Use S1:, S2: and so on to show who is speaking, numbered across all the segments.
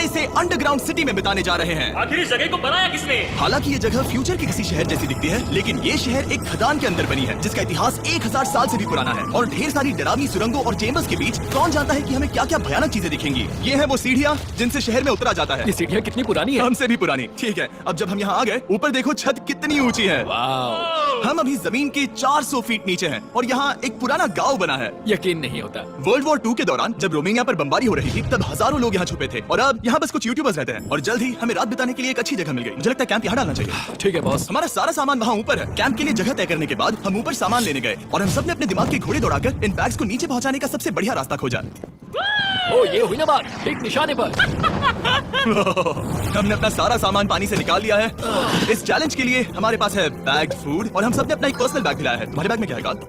S1: इसे underground city में बिताने जा रहे हैं।
S2: आखिर इस जगह को बनाया किसने?
S1: हालांकि ये जगह फ्यूचर के किसी शहर जैसी दिखती है, लेकिन ये शहर एक खदान के अंदर बनी है जिसका इतिहास 1000 साल से भी पुराना है और ढेर सारी डरावनी सुरंगों और चेम्बर्स के बीच कौन जानता है कि हमें क्या क्या भयानक चीजें दिखेंगी। ये है वो सीढ़ियाँ जिनसे शहर में उतरा जाता है।
S3: ये सीढ़ियाँ कितनी पुरानी है?
S1: हमसे भी पुरानी। ठीक है, अब जब हम यहाँ आ गए, ऊपर देखो छत कितनी ऊंची है। हम अभी जमीन के 400 फीट नीचे हैं और यहाँ एक पुराना गांव बना है।
S3: यकीन नहीं होता।
S1: वर्ल्ड वॉर 2 के दौरान जब रोमानिया पर बमबारी हो रही थी तब हजारों लोग यहाँ छुपे थे और अब यहाँ बस कुछ यूट्यूबर्स रहते हैं और जल्द ही हमें रात बिताने के लिए एक अच्छी जगह मिल गई। मुझे लगता है कैंप यहाँ डालना चाहिए।
S3: ठीक है बॉस।
S1: हमारा सारा सामान वहाँ ऊपर है। कैंप के लिए जगह तय करने के बाद हम ऊपर सामान लेने गए और हम सबने अपने दिमाग के घोड़े दौड़ाकर इन बैग्स को नीचे पहुँचाने का सबसे बढ़िया रास्ता खोजा।
S3: ओ ये हुई ना बात, ठीक निशाने पर।
S1: हमने अपना सारा सामान पानी से निकाल लिया है। इस चैलेंज के लिए हमारे पास है बैग, फूड और हम सबने अपना एक पर्सनल बैग लाया है। तुम्हारे बैग में क्या है कार्ड?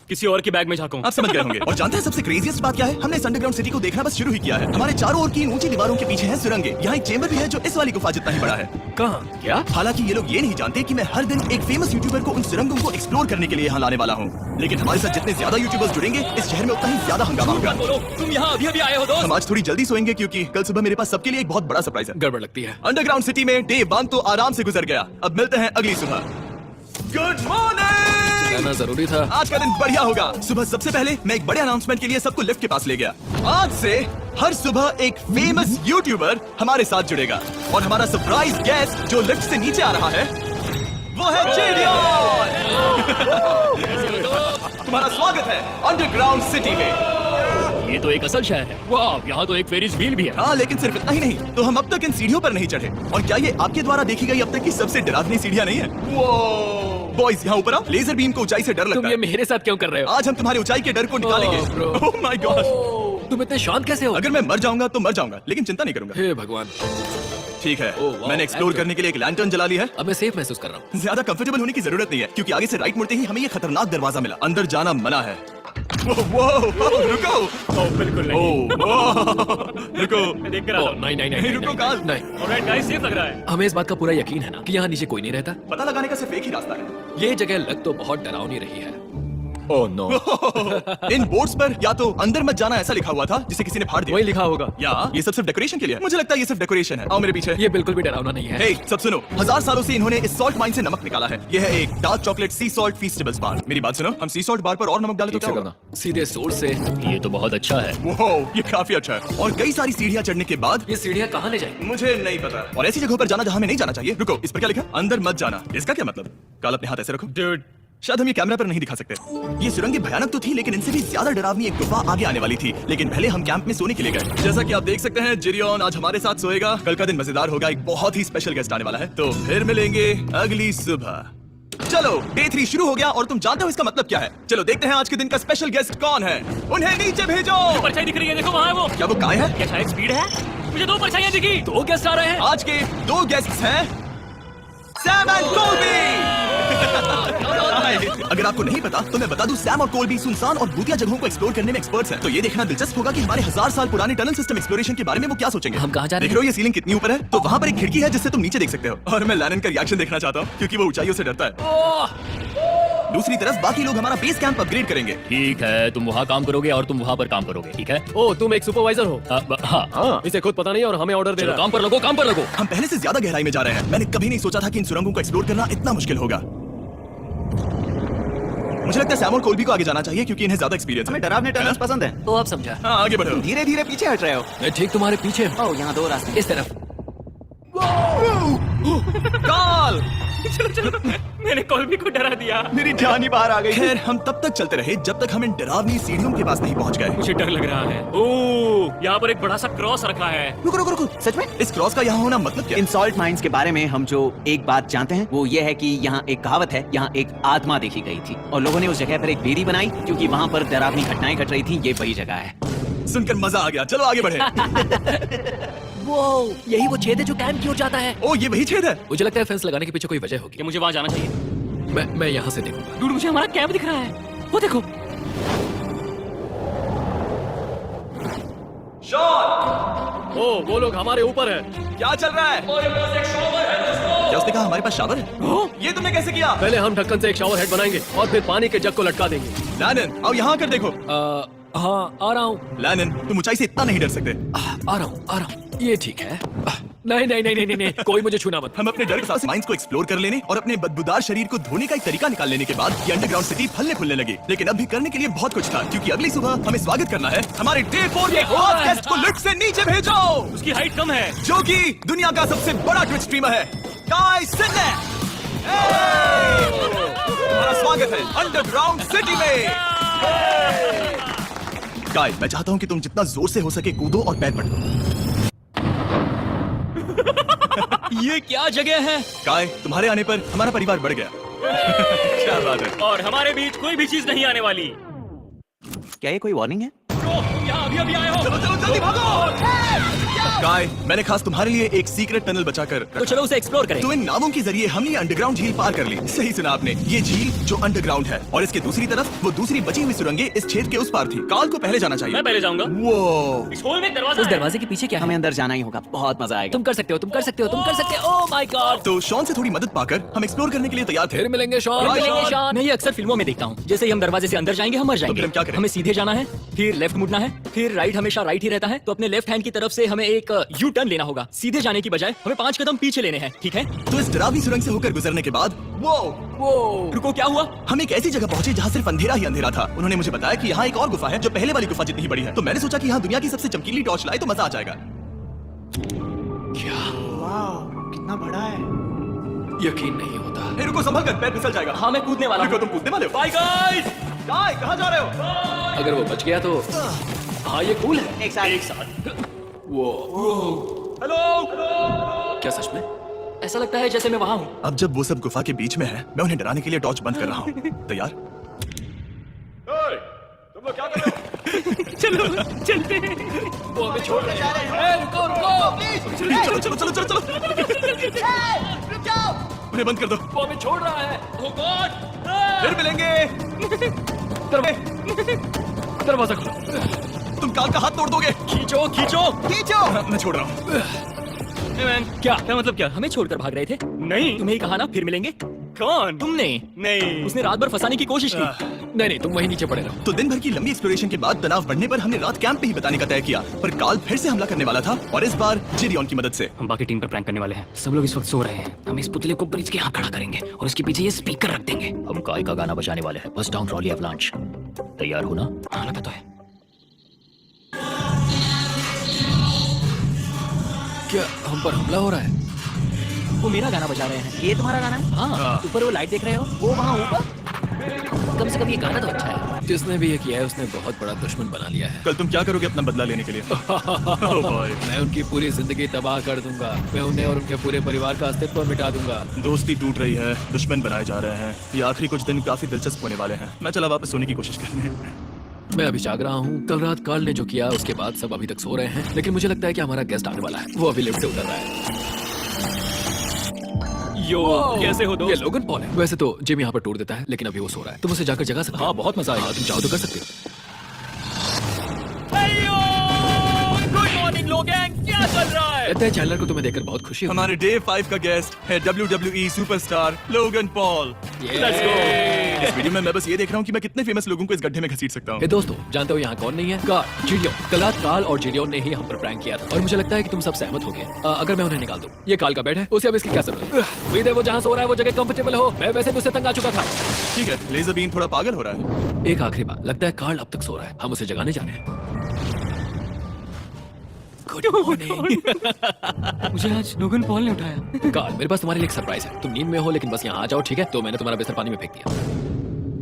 S2: किसी और के बैग में झाँकूं।
S1: आप समझ गए होंगे। और जानते हैं सबसे क्रेजीएस्ट बात क्या है? हमने इस अंडरग्राउंड सिटी को देखना बस शुरू ही किया है। हमारे चारों ओर की इन ऊंची दीवारों के पीछे है सुरंगें। यहाँ एक चेंबर भी है जो इस वाली गुफा जितना ही बड़ा है।
S3: कहाँ? क्या?
S1: हालांकि ये लोग ये नहीं जानते कि मैं हर दिन एक फेमस यूट्यूबर को उन सुरंगों को एक्सप्लोर करने के लिए यहाँ लाने वाला हूँ। लेकिन हमारे साथ जितने ज्यादा यूट्यूबर्स जुड़ेंगे इस शहर में उतना ही ज्यादा हंगामा होगा।
S2: तुम यहाँ अभी अभी आए हो दोस्त?
S1: हम आज थोड़ी जल्दी सोएंगे क्योंकि कल सुबह मेरे पास सबके लिए एक बहुत बड़ा सरप्राइज है।
S3: गड़बड़ लगती है।
S1: अंडरग्राउंड सिटी में डे 1 तो आराम से गुजर गया। अब मिलते हैं अगली सुबह। Good morning.
S3: जाना जरूरी था।
S1: आज का दिन बढ़िया होगा। सुबह सबसे पहले मैं एक बड़े अनाउंसमेंट के लिए सबको लिफ्ट के पास ले गया। आज से हर सुबह एक फेमस यूट्यूबर हमारे साथ जुड़ेगा और हमारा सरप्राइज गेस्ट जो लिफ्ट से नीचे आ रहा है वो है जेडियन। तुम्हारा स्वागत है अंडरग्राउंड सिटी में।
S2: ये तो एक असल शहर है। वाह, यहाँ तो एक फेरिस व्हील भी है।
S1: हाँ, लेकिन सिर्फ इतना ही नहीं, तो हम अब तक इन सीढ़ियों पर नहीं चढ़े। और क्या ये आपके द्वारा देखी गई अब तक की सबसे डरावनी सीढ़ियाँ नहीं है? बॉयज यहाँ ऊपर आओ। लेजर बीम को ऊंचाई से डर लगता
S3: तुम
S1: है।
S3: ये मेरे साथ क्यों कर रहे हो?
S1: आज हम तुम्हारी ऊंचाई के डर को निकालेंगे।
S3: bro.
S1: Oh my God.
S3: तुम इतने शांत कैसे हो?
S1: अगर मैं मर जाऊंगा तो मर जाऊंगा, लेकिन चिंता नहीं करूंगा।
S3: हे भगवान।
S1: ठीक है,
S3: वाह,
S1: मैंने एक्सप्लोर
S3: actor.
S1: करने के लिए एक लैंटर्न जला ली है।
S3: अब मैं सेफ महसूस कर रहा हूँ।
S1: ज्यादा कंफर्टेबल होने की जरूरत नहीं है क्योंकि आगे से राइट मुड़ते ही हमें ये खतरनाक दरवाजा मिला। अंदर जाना मना है। रुको।
S2: बिल्कुल नहीं।
S1: रुको।
S2: मैं देख कर आता हूँ।
S3: नहीं
S1: रुको काल।
S3: नहीं।
S2: ऑलराइट गाइस, सेफ लग रहा है।
S3: हमें इस बात का पूरा यकीन है ना कि यहाँ नीचे कोई नहीं रहता।
S1: पता लगाने का सिर्फ एक ही रास्ता है।
S3: ये जगह लग तो बहुत डरावनी रही है। Oh no.
S1: इन बोर्ड्स पर या तो अंदर मत जाना ऐसा लिखा हुआ था जिसे किसी ने फाड़ दिया।
S3: वही लिखा होगा।
S1: या ये सब सिर्फ डेकोरेशन के लिए है। मुझे लगता है ये सिर्फ डेकोरेशन है। आओ मेरे पीछे।
S3: ये बिल्कुल भी डरावना नहीं है।
S1: हे, सब सुनो। 1000 सालों से इन्होंने इस सॉल्ट माइन से नमक निकाला है। यह है एक डार्क चॉकलेट सी सॉल्ट फीस्टेबल्स बार। मेरी बात सुनो, हम सी सॉल्ट बार पर और नमक डालें तो क्या होगा?
S3: सीधे सोर्स से।
S2: ये तो बहुत अच्छा है।
S1: वो ये काफी अच्छा है। और कई सारी सीढ़ियाँ चढ़ने के बाद
S3: ये सीढ़ियाँ कहाँ ले जाएंगी?
S1: मुझे नहीं पता। और ऐसी जगहों पर जाना जहाँ हमें नहीं जाना चाहिए। रुको, इस पर क्या लिखा? अंदर मत जाना। इसका क्या मतलब? काल अपने हाथ ऐसे रखो।
S2: Dude,
S1: शायद हम ये कैमरा पर नहीं दिखा सकते। ये सुरंगें भयानक तो थी, लेकिन इनसे भी ज्यादा डरावनी एक गुफा आगे आने वाली थी। लेकिन पहले हम कैंप में सोने के लिए गए। जैसा कि आप देख सकते हैं, जिरियन आज हमारे साथ सोएगा। कल का दिन मजेदार होगा। एक बहुत ही स्पेशल गेस्ट आने वाला है। तो फिर मिलेंगे अगली सुबह। चलो, डे 3 शुरू हो गया और तुम जानते हो इसका मतलब क्या है? चलो देखते हैं आज के दिन का स्पेशल गेस्ट कौन है। उन्हें नीचे भेजो।
S2: परछाई दिख रही है, देखो वहाँ है वो।
S1: क्या वो काय है?
S2: क्या शायद स्पीड है? मुझे 2 परछाइयाँ दिखी।
S3: 2 गेस्ट आ रहे हैं।
S1: आज के 2 गेस्ट्स हैं सैम एंड कोल्बी। अगर आपको नहीं पता तो मैं बता दूं, सैम और कोल्बी सुनसान और भूतिया जगहों को एक्सप्लोर करने में एक्सपर्ट्स हैं। तो ये देखना दिलचस्प होगा कि हमारे 1000 साल पुराने टनल सिस्टम एक्सप्लोरेशन के बारे में वो क्या सोचेंगे।
S3: हम कहाँ जा रहे हैं?
S1: देख रहे हो ये सीलिंग कितनी ऊपर है? तो वहाँ पर एक खिड़की है जिससे तुम नीचे देख सकते हो। और मैं लैनन का रिएक्शन देखना चाहता हूँ क्योंकि वो ऊंचाइयों से डरता है। दूसरी तरफ बाकी लोग हमारा बेस कैंप अपग्रेड करेंगे।
S2: ठीक है, तुम वहाँ काम करोगे और तुम वहाँ पर काम करोगे, ठीक है?
S3: ओ, तुम एक सुपरवाइजर हो?
S2: हाँ।
S3: इसे खुद पता नहीं और हमें ऑर्डर दे
S2: चलो
S3: रहा है।
S2: काम पर लगो, काम पर लगो।
S1: हम पहले से ज्यादा गहराई में जा रहे हैं। मैंने कभी नहीं सोचा था कि इन सुरंगों को एक्सप्लोर करना इतना मुश्किल होगा। मुझे लगता है सैम और कोल्बी को आगे जाना चाहिए क्योंकि इन्हें ज्यादा एक्सपीरियंस है।
S4: हमें डरावने टनल्स पसंद हैं।
S3: तो आप समझा।
S1: हाँ, आगे बढ़ो।
S4: धीरे धीरे पीछे हट रहे हो।
S3: मैं ठीक तुम्हारे पीछे हूँ।
S4: ओह, यहाँ 2 रास्ते।
S3: इस तरफ।
S1: काल!
S2: चलो, मैंने कोल्बी को डरा दिया।
S4: मेरी जान ही बाहर आ गई।
S1: खैर, हम तब तक चलते रहे जब तक हम इन डरावनी सीढ़ियों के पास नहीं पहुंच गए।
S2: मुझे डर लग रहा है। ओह, यहाँ पर एक बड़ा सा क्रॉस रखा है।
S4: रुको, सच में?
S1: इस क्रॉस का यहाँ होना मतलब क्या?
S4: इन सॉल्ट माइंस के बारे में हम जो एक बात जानते हैं वो ये है कि यहाँ एक कहावत है, यहाँ एक आत्मा देखी गई थी और लोगों ने उस जगह पर एक बेदी बनाई क्योंकि वहाँ पर डरावनी घटनाएं घट रही थी। ये वही जगह है।
S1: सुनकर मजा आ गया। चलो आगे बढ़े।
S3: वो यही वो छेद है जो कैंप की ओर जाता है।
S1: ओ, ये वही छेद है।
S3: मुझे लगता है फेंस लगाने के पीछे कोई वजह होगी।
S2: कि मुझे वहाँ जाना चाहिए।
S3: मैं यहाँ से देखूंगा।
S2: दूर मुझे हमारा कैंप दिख रहा है, वो देखो।
S1: शॉन!
S3: ओ, वो लोग हमारे ऊपर है।
S1: क्या चल रहा है? क्या उसने कहा हमारे पास शावर है? ये तुमने कैसे किया?
S3: पहले हम ढक्कन से एक शावर हेड बनाएंगे और फिर पानी के जग को लटका देंगे।
S1: लैनन, आओ यहाँ आकर देखो।
S3: हाँ, आ रहा हूँ।
S1: लैनन, तुम ऊंचाई से इतना नहीं डर सकते।
S3: आ रहा हूँ। ये ठीक है। नहीं नहीं नहीं नहीं नहीं, कोई मुझे छूना मत।
S1: हम अपने डर के साथ माइंस को एक्सप्लोर कर लेने और अपने बदबूदार शरीर को धोने का एक तरीका निकाल लेने के बाद ये अंडरग्राउंड सिटी फलने फूलने लगी। लेकिन अब भी करने के लिए बहुत कुछ था, क्योंकि अगली सुबह हमें स्वागत करना है हमारे डे 4 के हॉट गेस्ट को लिफ्ट से नीचे भेजो,
S2: उसकी हाइट कम है।
S1: जो कि दुनिया का सबसे बड़ा ट्विच स्ट्रीमर है, काई सिनेट। हमारा स्वागत है अंडरग्राउंड सिटी में। काई, मैं चाहता हूँ कि तुम जितना जोर से हो सके कूदो और पैर पटको।
S2: ये क्या जगह है?
S1: काय, तुम्हारे आने पर हमारा परिवार बढ़ गया। क्या बात है।
S2: और हमारे बीच कोई भी चीज नहीं आने वाली।
S4: क्या ये कोई वार्निंग है?
S2: तुम यहाँ अभी अभी आए हो।
S1: चलो चलो जल्दी भागो। काय, मैंने खास तुम्हारे लिए एक सीक्रेट टनल बचाकर
S2: तो चलो उसे एक्सप्लोर करें।
S1: तो इन नावों के जरिए हमने अंडरग्राउंड झील पार कर ली। सही सुना आपने, ये झील जो अंडरग्राउंड है और इसके दूसरी तरफ वो दूसरी बची हुई सुरंगें इस छेद के उस पार थी। काल को पहले जाना चाहिए।
S2: मैं पहले जाऊंगा।
S1: वो
S2: इस होल में एक दरवाजा
S3: उस
S2: है।
S3: दरवाजे के पीछे क्या है?
S4: हमें अंदर जाना ही होगा, बहुत मजा आएगा।
S3: तुम कर सकते हो, तुम कर सकते हो, तुम कर सकते हो। Oh my God.
S1: तो शॉन से थोड़ी मदद पाकर हम एक्सप्लोर करने के लिए तैयार थे।
S3: फिर मिलेंगे शॉन।
S1: फिर मिलेंगे
S3: शॉन।
S2: मैं ये अक्सर फिल्मों में देखता हूँ। जैसे ही हम दरवाजे से अंदर जाएंगे हम मर जाएंगे।
S1: फिर हम क्या करें?
S2: हमें सीधे जाना है, फिर लेफ्ट मुड़ना है, फिर राइट हमेशा राइट ही रहता है। तो अपने लेफ्ट हैंड की तरफ से हमें एक यू टर्न लेना होगा। सीधे जाने की बजाय हमें 5 कदम पीछे लेने हैं, ठीक है?
S1: तो इस डरावनी सुरंग से होकर गुजरने के बाद वो
S2: रुको, क्या हुआ?
S1: हम एक ऐसी जगह पहुंचे जहाँ सिर्फ अंधेरा ही अंधेरा था। उन्होंने मुझे बताया कि यहाँ एक और गुफा है जो पहले वाली गुफा जितनी ही बड़ी है। तो मैंने सोचा कि यहाँ दुनिया की सबसे चमकीली टॉर्च लाए तो मजा आ जाएगा।
S3: क्या?
S4: कितना बड़ा है।
S3: यकीन नहीं होता।
S1: ए, रुको, संभल कर, पैर फिसल जाएगा।
S2: हाँ, मैं कूदने वाला
S1: रुको,
S2: हूँ।
S1: तुम कूदने वाले हो?
S2: Bye guys.
S1: काय, कहाँ जा रहे हो?
S3: अगर वो बच गया तो हाँ ये कूल है।
S4: एक साथ
S2: एक साथ।
S3: वो
S1: हेलो।
S3: क्या सच में?
S2: ऐसा लगता है जैसे मैं वहाँ हूँ।
S1: अब जब वो सब गुफा के बीच में है, मैं उन्हें डराने के लिए टॉर्च बंद कर रहा हूँ। तैयार? तुम लोग क्या कर रहे हो?
S2: चलो चलते हैं।
S3: वो हमें छोड़ रहे हैं। रुको रुको।
S1: चलो चलो चलो चलो चलो। उन्हें बंद कर दो।
S3: वो हमें छोड़ रहा है।
S2: Oh God!
S1: फिर मिलेंगे।
S3: दरवाजा खोलो।
S1: तुम काल का हाथ तोड़ दोगे।
S2: खींचो खींचो।
S1: खींचो। मैं छोड़ रहा हूँ।
S2: Hey man, क्या मतलब क्या? हमें छोड़कर भाग रहे थे? नहीं, तुम्हें ही कहा ना फिर मिलेंगे। कौन? तुमने? नहीं, उसने रात भर फंसाने की कोशिश की।
S3: नहीं नहीं, तुम वहीं नीचे पड़े रहो।
S1: तो दिन भर की लंबी एक्सप्लोरेशन के बाद तनाव बढ़ने पर हमने रात कैंप पे ही बताने का तय किया। पर काल फिर से हमला करने वाला था और इस बार जिरियन की मदद से।
S2: हम बाकी टीम पर प्रैंक करने वाले हैं। सब लोग इस वक्त सो रहे हैं। हम इस पुतले को ब्रिज के यहाँ खड़ा करेंगे और उसके पीछे ये स्पीकर रख देंगे।
S5: हम काय का गाना बजाने वाले हैं। बस डाउन रॉली अवलांच। तैयार हो ना?
S2: हाँ, लगा तो है।
S3: क्या हम पर हमला हो रहा है?
S2: वो मेरा गाना बजा रहे हैं।
S4: ये तुम्हारा गाना है?
S2: हाँ, ऊपर वो लाइट देख रहे हो? वो वहाँ ऊपर। कम से कम ये गाना तो अच्छा है।
S3: जिसने भी ये किया है उसने बहुत बड़ा दुश्मन बना लिया है।
S1: कल तुम क्या करोगे अपना बदला लेने के लिए?
S3: मैं उनकी पूरी जिंदगी तबाह कर दूंगा। मैं उन्हें और उनके पूरे परिवार का अस्तित्व मिटा दूंगा।
S1: दोस्ती टूट रही है, दुश्मन बनाए जा रहे हैं। ये आखिरी कुछ दिन काफी दिलचस्प होने वाले हैं। मैं चला वापस सोने की कोशिश करने।
S3: मैं अभी जाग रहा हूँ। कल रात कार्ल ने जो किया उसके बाद सब अभी तक सो रहे हैं, लेकिन मुझे लगता है कि हमारा गेस्ट आने वाला है। वो अभी लिफ्ट से उतर रहा है।
S2: यो, कैसे हो
S3: ये
S2: दोस्त?
S3: लोगन पॉल है। वैसे तो जिम यहाँ पर टूर देता है, लेकिन अभी वो सो रहा है। तुम उसे जाकर जगा सकते हो।
S2: हाँ, बहुत मजा आएगा।
S3: तुम चाहो तो कर सकते हो।
S2: गुड मॉर्निंग लोग, क्या चल रहा है?
S3: कहते हैं चैनलर को तुम्हें देखकर बहुत खुशी हुई।
S1: हमारे डे 5 का गेस्ट है WWE superstar Logan Paul.
S2: Let's go।
S1: इस वीडियो में मैं बस ये देख रहा हूँ कि मैं कितने फेमस लोगों को इस गड्ढे में घसीट सकता हूँ।
S3: ए दोस्तों, जानते हो यहाँ कौन नहीं है? कार्ल, जिडियोन। कल रात कार्ल और जिडियोन ने ही हम पर प्रैंक किया था और मुझे लगता है कि तुम सब सहमत हो गए। अगर मैं उन्हें निकाल दूं, ये कार्ल का बेड है, उसे अब इसकी क्या जरूरत है? उम्मीद है वो जहाँ सो रहा है वो जगह कंफर्टेबल हो। मैं वैसे भी उससे तंग आ चुका था।
S1: ठीक है, लेजर बीन थोड़ा पागल हो रहा है।
S3: एक आखिरी बात, लगता है कार्ल अब तक सो रहा है। हम उसे जगाने जा रहे हैं। Good morning.
S2: मुझे आज लोगन पॉल ने उठाया।
S3: कार्ल, मेरे पास तुम्हारे लिए एक सरप्राइज है। तुम नींद में हो लेकिन बस यहाँ आ जाओ, ठीक है? तो मैंने तुम्हारा बिस्तर पानी में फेंक दिया।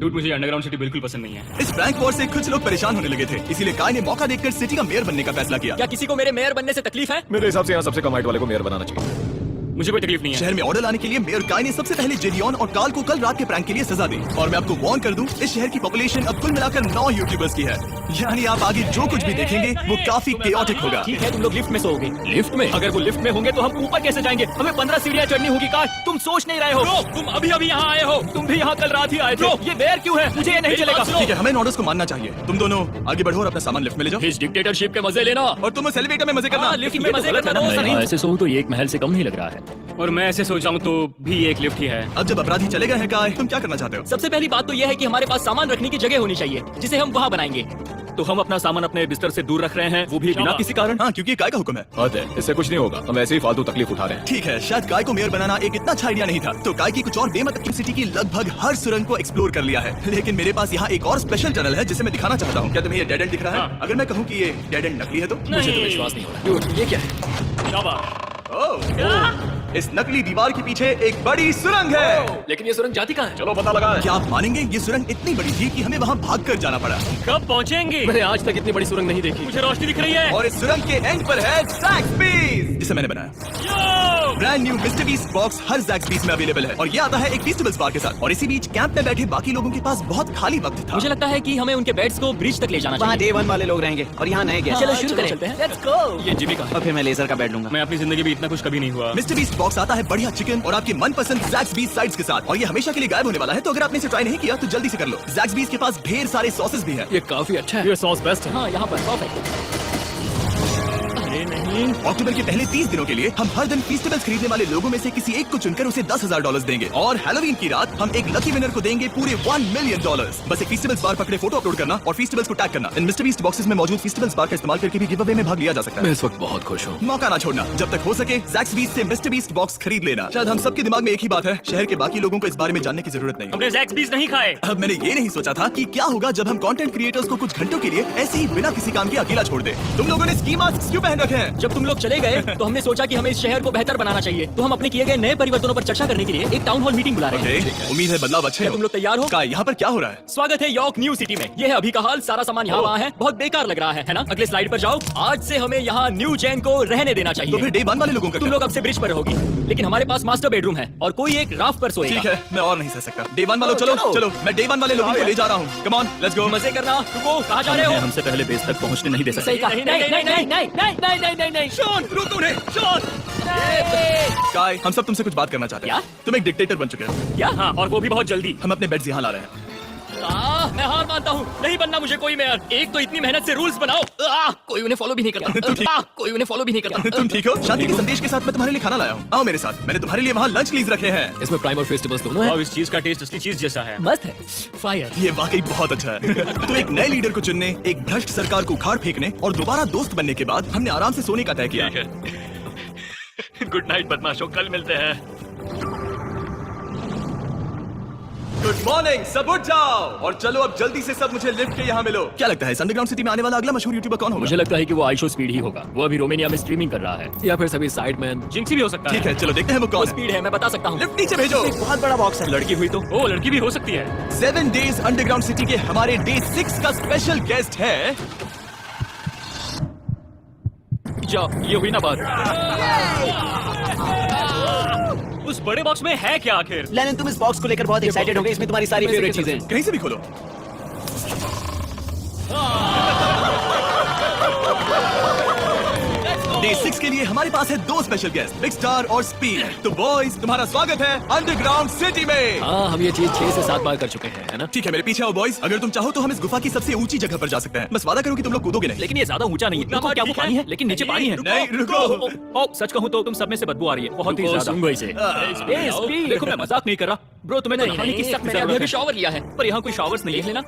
S2: डूड, मुझे अंडरग्राउंड सिटी बिल्कुल पसंद नहीं है।
S1: इस प्रैंक वॉर से कुछ लोग परेशान होने लगे थे, इसीलिए काय ने मौका देखकर सिटी का मेयर बनने का फैसला किया।
S2: क्या किसी को मेरे मेयर बनने से तकलीफ है?
S6: मेरे हिसाब से यहाँ सबसे कम हाइट वाले को मेयर बनाना चाहिए।
S2: मुझे कोई तकलीफ नहीं है।
S1: शहर में ऑर्डर लाने के लिए मेयर काय ने सबसे पहले जेरियन और काल को कल रात के प्रैंक के लिए सजा दी। और मैं आपको वार्न कर दूं, इस शहर की पॉपुलेशन अब कुल मिलाकर 9 यूट्यूबर्स की है। यानी आप आगे जो कुछ भी देखेंगे वो काफी केओटिक होगा।
S2: ठीक है, तुम लोग लिफ्ट में सोओगे।
S3: लिफ्ट में?
S2: अगर वो लिफ्ट में होंगे तो हम ऊपर कैसे जाएंगे? हमें 15 सीढ़ियां चढ़नी होगी। काश तुम सोच नहीं रहे हो। तुम अभी अभी यहाँ आए हो। तुम भी यहाँ कल रात ही आए थे। ये मेयर क्यों है? मुझे ये नहीं चलेगा।
S1: ठीक है, हमें इन ऑर्डर्स को मानना चाहिए। तुम दोनों आगे बढ़ो और अपना सामान लिफ्ट में ले जाओ।
S3: इस डिक्टेटरशिप के मजे लेना।
S1: और तुम उस एलिवेटर में मजे करना।
S2: हाँ, लिफ्ट में मजे करना तो
S5: मैं
S2: नहीं।
S5: यहाँ ऐसे सोऊं तो ये एक महल से कम नहीं लग रहा है।
S2: और मैं ऐसे सोच रहा हूँ तो भी एक लिफ्ट ही है।
S1: अब जब अपराधी चले गए हैं काय, तुम क्या करना चाहते हो?
S2: सबसे पहली बात तो यह है कि हमारे पास सामान रखने की जगह होनी चाहिए जिसे हम वहाँ बनाएंगे। तो हम अपना सामान अपने बिस्तर से दूर रख रहे हैं, वो भी बिना किसी कारण।
S1: हाँ, क्योंकि काय का हुक्म है।
S6: हद है, इससे कुछ नहीं होगा, हम ऐसे ही फालतू तकलीफ उठा रहे हैं।
S1: ठीक है, शायद काय को मेयर बनाना एक इतना अच्छा आइडिया नहीं था, तो काय की कुछ और बेमतलब सिटी की लगभग हर सुरंग को एक्सप्लोर कर लिया है। लेकिन मेरे पास यहाँ एक और स्पेशल टनल है जिसे मैं दिखाना चाहता हूँ। क्या तुम्हें ये डेड एंड दिख रहा है?
S2: हाँ।
S1: अगर मैं कहूँ कि ये डेड एंड नकली है तो?
S3: मुझे तो विश्वास नहीं हो रहा। Dude, ये क्या है?
S2: शाबाश।
S1: ओह, इस नकली दीवार के पीछे एक बड़ी सुरंग है।
S3: लेकिन ये सुरंग जाती कहाँ है?
S6: चलो पता लगा।
S1: क्या आप मानेंगे, ये सुरंग इतनी बड़ी थी कि हमें वहाँ भागकर जाना पड़ा।
S2: कब पहुंचेंगे?
S3: मैंने आज तक इतनी बड़ी सुरंग नहीं देखी।
S2: मुझे रोशनी दिख रही है।
S1: और इस सुरंग के एंड पर है ज़ैक्सबीस, जिसे मैंने बनाया।
S2: Yo!
S1: Brand new Mister Beast box हर ज़ैक्सबीस में अवेलेबल है और ये आता है एक फीस्टिवल्स बार के साथ। और इसी बीच कैंप में बैठे बाकी लोगों के पास बहुत खाली वक्त था।
S5: मुझे लगता है कि हमें उनके बेड्स को ब्रिज तक ले जाना
S4: वहाँ
S5: चाहिए।
S4: डे 1 वाले लोग रहेंगे और यहाँ नए गेस्ट।
S5: चलो शुरू करें।
S3: चलते हैं।
S5: Let's go।
S3: ये जिमी का है।
S4: और फिर मैं लेजर का बेड लूंगा।
S2: मैं अपनी जिंदगी में इतना कुछ कभी नहीं हुआ।
S1: मिस्टर बीस्ट बॉक्स आता है बढ़िया चिकन और आपके मनपसंद ज़ैक्सबीस साइड्स के साथ, और ये हमेशा के लिए गायब होने वाला है, तो अगर आपने इसे ट्राई नहीं किया तो जल्दी से कर लो। ज़ैक्सबीस के पास ढेर सारे सॉसेस भी हैं।
S3: ये काफी अच्छा है।
S2: ये सॉस बेस्ट है।
S5: हाँ, यहाँ पर परफेक्ट।
S2: अरे नहीं।
S1: अक्टूबर के पहले 30 दिनों के लिए हम हर दिन फेस्टिवल्स खरीदने वाले लोगों में से किसी एक को चुनकर उसे $10,000 देंगे, और हैलोवीन की रात हम एक लकी विनर को देंगे पूरे $1 मिलियन। बस एक फेस्टिवल्स बार पकड़े फोटो अपलोड करना और फेस्टिवल्स को टैग करना। इन मिस्टर बीस्ट बॉक्सेस में मौजूद फेस्टिवल्स बार का इस्तेमाल करके भी गिव अवे में भाग लिया जा सकता
S3: मैं
S1: है।
S3: इस वक्त बहुत खुश हूँ।
S1: मौका ना छोड़ना, जब तक हो सके ज़ैक्सबीस से मिस्टर बीस्ट बॉक्स खरीद लेना। शायद हम सबके दिमाग में एक ही बात है, शहर के बाकी लोगों को इस बारे में जानने की जरूरत नहीं।
S2: हमने ज़ैक्सबीस नहीं खाए।
S1: अब मैंने ये नहीं सोचा था कि क्या होगा जब हम कंटेंट क्रिएटर्स को कुछ घंटों के लिए ऐसे ही बिना किसी काम के अकेला छोड़ दे। तुम लोगों ने स्की मास्क क्यों पहन रखे हैं?
S5: जब तुम लोग चले गए तो हमने सोचा कि हमें इस शहर को बेहतर बनाना चाहिए, तो हम अपने किए गए नए परिवर्तनों पर चर्चा करने के लिए एक टाउन हॉल मीटिंग बुला रहे हैं।
S1: ओके, उम्मीद है बदलाव अच्छे
S5: क्या तुम लोग तैयार हो?
S1: का यहाँ पर क्या हो रहा है?
S5: स्वागत है यॉर्क न्यू सिटी में। ये है अभी का हाल। सारा सामान यहाँ वहाँ है, बहुत बेकार लग रहा है ना? अगले स्लाइड पर जाओ। आज से हमें यहाँ न्यू चैन को रहने देना
S1: तो फिर
S5: चाहिए।
S1: डे 1 वाले लोगों का
S5: तुम
S1: क्या?
S5: लोग अब से ब्रिज पर रहोगी, लेकिन हमारे पास मास्टर बेडरूम है और कोई एक राफ्ट पर सोएगा।
S1: ठीक है, मैं और नहीं सह सकता। डे 1 वालों चलो
S5: चलो।
S1: चलो, मैं डे 1 वाले लोगों को ले जा रहा हूँ। Come on, let's go.
S5: मजे करना। रुको, कहाँ जा रहे हो?
S2: हमसे पहले बेस तक पहुंचने नहीं दे सकते।
S5: सही कहा। नहीं नहीं नहीं नहीं नहीं नहीं नहीं नहीं नहीं।
S1: शॉन, रुक उन्हें, शॉन। काय, हम सब तुमसे कुछ बात करना चाहते हैं।
S5: क्या?
S1: तुम एक डिक्टेटर बन चुके हो।
S5: क्या?
S2: हाँ, और वो भी बहुत जल्दी।
S1: हम अपने बेड्स यहाँ ला रहे हैं।
S5: मैं हार मानता हूँ। नहीं बनना मुझे कोई मेयर। एक तो इतनी मेहनत से रूल्स बनाओ, कोई उन्हें फॉलो भी नहीं करता। कोई उन्हें फॉलो भी नहीं करता।
S1: तुम ठीक हो? शांति के संदेश के साथ मैं तुम्हारे लिए खाना लाया हूँ। आओ मेरे साथ, मैंने तुम्हारे लिए वहाँ लंच लीज रखे हैं।
S3: इसमें प्राइम और फेस्टिवल्स दोनों हैं।
S2: और इस चीज का टेस्ट असली चीज जैसा है।
S5: मस्त है। फायर।
S1: ये वाकई बहुत अच्छा है। तो एक नए लीडर को चुनने, एक भ्रष्ट सरकार को उखाड़ फेंकने और दोबारा दोस्त बनने के बाद हमने आराम से सोने का तय किया।
S2: गुड नाइट बदमाशों, कल मिलते हैं।
S1: गुड मॉर्निंग, सब उठ जाओ और चलो अब जल्दी से सब मुझे लिफ्ट के यहाँ मिलो। क्या लगता है इस अंडरग्राउंड सिटी में आने वाला अगला मशहूर यूट्यूबर कौन होगा?
S2: मुझे लगता है कि वो आईशो स्पीड ही होगा। वो अभी रोमानिया में स्ट्रीमिंग कर रहा है।
S3: या फिर सभी साइडमैन।
S2: जिंक्सी भी हो सकता
S1: ठीक है, चलो देखते हैं वो कौन है।
S5: स्पीड है, मैं बता सकता हूँ।
S1: लिफ्ट नीचे भेजो।
S4: बहुत बड़ा बॉक्स है।
S2: लड़की हुई तो ओ लड़की भी हो सकती है।
S1: 7 डेज अंडरग्राउंड सिटी के हमारे डे 6 का स्पेशल गेस्ट है।
S2: जाओ, ये हुई ना बात। उस बड़े बॉक्स में है क्या आखिर?
S4: लेनिन, तुम इस बॉक्स को लेकर बहुत एक्साइटेड होगे। इसमें तुम्हारी सारी फेवरेट चीजें हैं।
S1: कहीं से भी खोलो। डे 6 के लिए हमारे पास है 2 स्पेशल गेस्ट, बिग स्टार और स्पीड। तो बॉयज, तुम्हारा स्वागत है अंडरग्राउंड सिटी में।
S3: हाँ, हम ये चीज 6 से 7 बार कर चुके हैं, है ना?
S1: ठीक है, मेरे पीछे आओ बॉयज। अगर तुम चाहो तो हम इस गुफा की सबसे ऊंची जगह पर जा सकते हैं। बस वादा करो कि तुम लोग कूदोगे नहीं।
S2: लेकिन ये ज्यादा ऊंचा नहीं है। रुको, क्या वो पानी है? लेकिन नीचे पानी है।
S1: नहीं, रुको।
S2: ओ, सच कहूँ तो तुम सब में से बदबू आ रही है, बहुत ही
S5: रुको,
S2: ज्यादा।
S5: सूंघो इसे।
S2: स्पीड। देखो, मैं मजाक नहीं कर रहा ब्रो, तुम्हें
S5: नहीं,
S2: नहाने की
S5: नहीं,
S2: सख्त
S5: मैंने
S2: जरूरत
S5: अभी
S2: है।
S5: शावर लिया है।
S2: पर यहाँ कोई शावर्स नहीं
S5: देख
S2: है।
S5: लेना।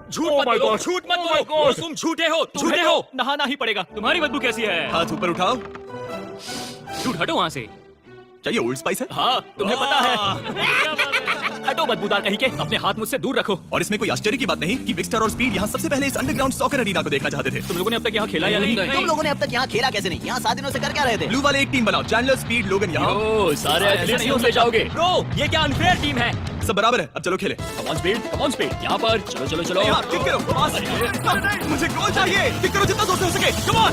S2: झूठ मत बोलो, झूठ मत बोलो, तुम झूठे हो, झूठे हो। नहाना ही पड़ेगा। तुम्हारी बदबू कैसी है?
S1: हाथ ऊपर उठाओ।
S2: झूठ, हटो वहाँ से।
S1: चाहिए ओल्ड स्पाइस है?
S2: हाँ, तुम्हें पता है। हटो बदबूदार कहीं के, अपने हाथ मुझसे दूर रखो।
S1: और इसमें कोई आश्चर्य की बात नहीं कि बिग स्टार और स्पीड यहाँ सबसे पहले इस अंडरग्राउंड सॉकर अरीना को देखना चाहते थे।
S2: तुम लोगों ने अब तक यहाँ खेला या नहीं?
S4: तुम लोगों ने अब तक यहाँ खेला कैसे नहीं? यहाँ 7 दिनों से कर क्या रहे थे?
S1: ब्लू वाले एक टीम बनाओ, चैंडलर, स्पीड, लोगन यहाँ।
S5: ओ, सारे एथलीट्स ही ले जाओगे।
S2: ब्रो, ये क्या अनफेयर टीम है?
S1: सब बराबर है, अब चलो खेले।
S2: Come on speed, come on speed. यहाँ पर चलो चलो चलो।
S1: यहाँ, किक करो, पास। मुझे गोल चाहिए। किक करो जितना जोर से हो सके। Come on.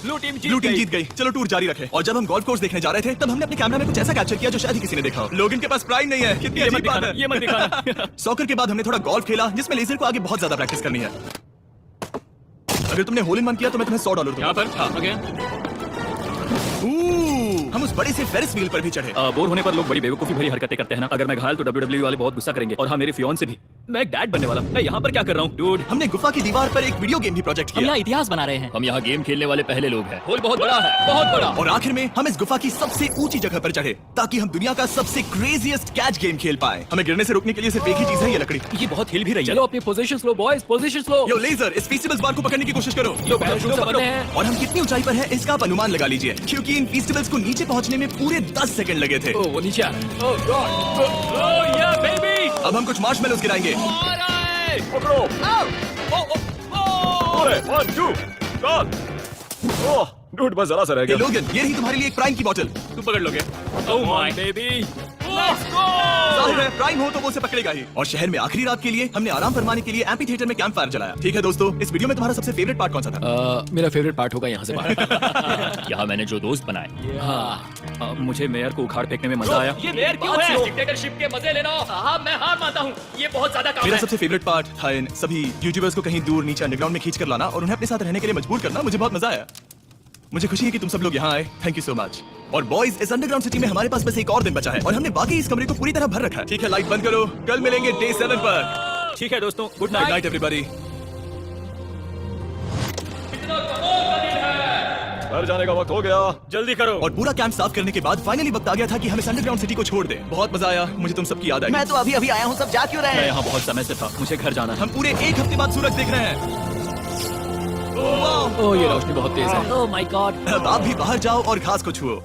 S2: ब्लू टीम
S1: जीत गई। चलो टूर जारी रखें। और जब हम गोल्फ कोर्स देखने जा रहे थे तब हमने अपने कैमरा में कुछ ऐसा कैप्चर किया जो शायद ही किसी ने देखा हो। लोगन के पास प्राइम नहीं है। कितनी
S2: ये मत
S1: अजीब बात
S2: दिखाना,
S1: है।
S2: ये मत दिखाना।
S1: सॉकर के बाद हमने थोड़ा गोल्फ खेला जिसमें लेजर को आगे बहुत ज्यादा प्रैक्टिस करनी है। अगर तुमने होल इन वन किया तो मैं तुम्हें $100 दूंगा।
S2: यहाँ पर हाँ, ओके।
S1: हम उस बड़े से फेरिस व्हील पर भी चढ़े।
S2: बोर होने पर लोग बड़ी बेवकूफी भरी हरकतें करते हैं ना। अगर मैं घायल तो WWE वाले बहुत गुस्सा करेंगे, और हाँ, मेरे फियोन से भी। मैं एक डैड बनने वाला हूँ। मैं यहाँ पर क्या कर रहा हूँ डूड?
S1: हमने गुफा की दीवार पर एक वीडियो गेम भी प्रोजेक्ट
S5: हम
S1: किया
S5: यहाँ इतिहास बना रहे हैं।
S2: हम यहाँ गेम खेलने वाले पहले लोग हैं। होल बहुत बड़ा है, बहुत बड़ा।
S1: और आखिर में हम इस गुफा की सबसे ऊंची जगह पर चढ़े ताकि हम दुनिया का सबसे क्रेजीएस्ट कैच गेम खेल पाए। हमें गिरने से रोकने के लिए सिर्फ एक ही चीज है, ये लकड़ी।
S2: ये बहुत हिल भी रही है।
S3: चलो अपनी पोजीशन लो बॉयज, पोजीशन लो।
S1: यो लेजर, इस फीस्टिवल्स बार को पकड़ने की कोशिश करो।
S3: यो पैराशूट से बंधे हैं।
S1: और हम कितनी ऊंचाई पर हैं इसका आप अनुमान लगा लीजिए, क्योंकि इन फेस्टिवल्स को नीचे पहुंचने में पूरे 10 सेकंड लगे थे।
S3: ओ वो नीचे आ रहा है। ओह गॉड।
S2: ओह या बेबी।
S1: अब हम कुछ मार्शमेलोज गिराएंगे।
S6: पकड़ो। अरे 1 2 गॉन। ओह डूड बस जरा सा रह
S1: ये
S6: गया।
S1: लोगन, ये रही तुम्हारे लिए एक प्राइम की बोतल।
S2: तू पकड़ लोगे? Oh my baby. Let's go.
S1: जाहिर है प्राइम हो तो वो उसे पकड़ेगा ही। और शहर में आखिरी रात के लिए हमने आराम फरमाने के लिए एम्पी थिएटर में कैंप फायर जलाया। ठीक है दोस्तों, इस वीडियो में तुम्हारा सबसे फेवरेट पार्ट कौन सा था?
S3: मेरा फेवरेट पार्ट होगा यहाँ से बाहर।
S2: यहाँ मैंने जो दोस्त बनाए।
S3: हाँ
S2: मुझे मेयर को उखाड़ फेंकने में मजा आया।
S5: ये मेयर क्यों है? डिक्टेटरशिप के मजे लेना। हाँ मैं हार मानता हूँ, ये बहुत ज्यादा काम
S1: मेरा
S5: है।
S1: सबसे फेवरेट पार्ट था इन सभी यूट्यूबर्स को कहीं दूर नीचे अंडरग्राउंड में खींच कर लाना और उन्हें अपने साथ रहने के लिए मजबूर करना। मुझे बहुत मजा आया। मुझे खुशी है कि तुम सब लोग यहाँ आए। Thank you so much. और बॉयज, इस अंडरग्राउंड सिटी में हमारे पास बस एक और दिन बचा है और हमने बाकी इस कमरे को पूरी तरह भर रखा है। ठीक है, लाइट बंद करो। कल मिलेंगे डे 7 पर।
S2: ठीक है दोस्तों, good
S1: good
S2: night.
S1: Night everybody.
S6: घर जाने का वक्त हो गया।
S2: जल्दी करो।
S1: और पूरा कैंप साफ करने के बाद फाइनली वक्त आ गया था कि हम इस अंडरग्राउंड सिटी को छोड़ दें। बहुत मजा आया। मुझे तुम सबकी याद आई।
S4: मैं तो अभी अभी आया हूँ, सब जा क्यों रहे
S2: मैं
S4: हैं?
S2: यहाँ बहुत समय से था, मुझे घर जाना है।
S1: हम पूरे एक हफ्ते बाद सूरज देख रहे हैं।
S3: ओह ये रोशनी बहुत तेज है।
S5: Oh my God.
S1: अब आप भी बाहर जाओ और घास को छुओ।